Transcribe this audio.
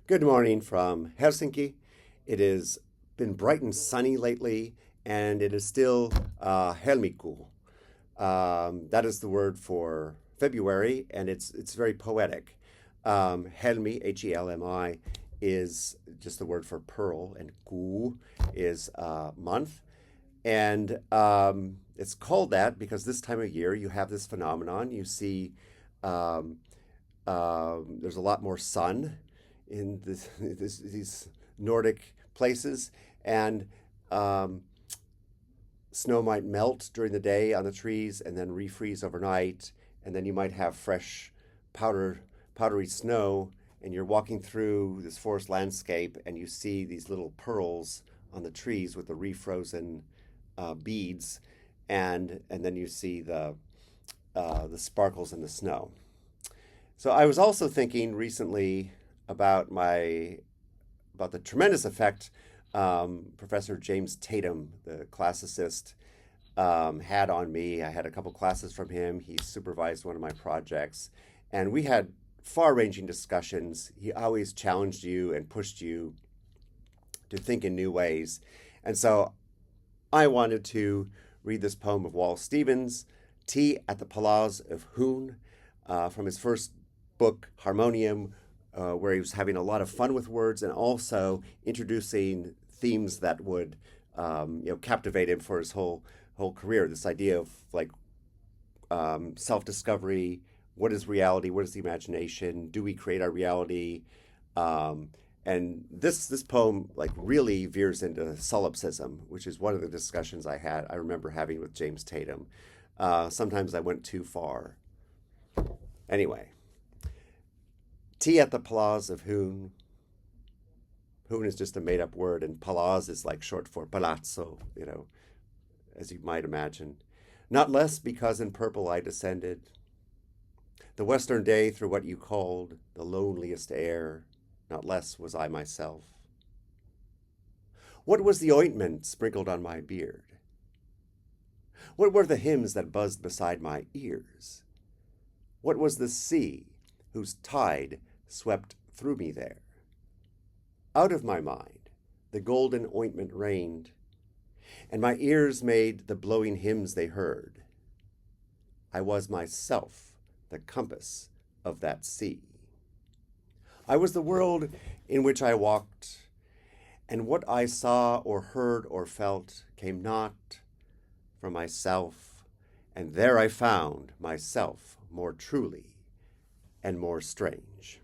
Good morning from Helsinki. It has been bright and sunny lately, and it is still helmikuu. That is the word for February, and it's very poetic. Helmi, Helmi, is just the word for pearl, and kuu is month. And it's called that because this time of year you have this phenomenon. You see um, there's a lot more sun in these Nordic places, and um, snow might melt during the day on the trees and then refreeze overnight, and then you might have fresh powdery snow, and you're walking through this forest landscape, and you see these little pearls on the trees with the refrozen beads, and then you see the sparkles in the snow. So I was also thinking recently about the tremendous effect Professor James Tatum, the classicist, had on me. I had a couple classes from him. He supervised one of my projects, and we had far-ranging discussions. He always challenged you and pushed you to think in new ways. And so I wanted to read this poem of Wallace Stevens, Tea at the Palaz of Hoon, from his first book, Harmonium, where he was having a lot of fun with words and also introducing themes that would captivate him for his whole career. This idea of like self-discovery. What is reality? What is the imagination? Do we create our reality? And this poem like really veers into solipsism, which is one of the discussions I remember having with James Tatum. Sometimes I went too far. Anyway, tea at the Palaz of Hoon. Hoon is just a made-up word, and Palaz is like short for palazzo, as you might imagine. Not less because in purple I descended. The western day through what you called the loneliest air, not less was I myself. What was the ointment sprinkled on my beard? What were the hymns that buzzed beside my ears? What was the sea whose tide swept through me there? Out of my mind the golden ointment rained, and my ears made the blowing hymns they heard. I was myself the compass of that sea. I was the world in which I walked, and what I saw or heard or felt came not from myself, and there I found myself more truly and more strange.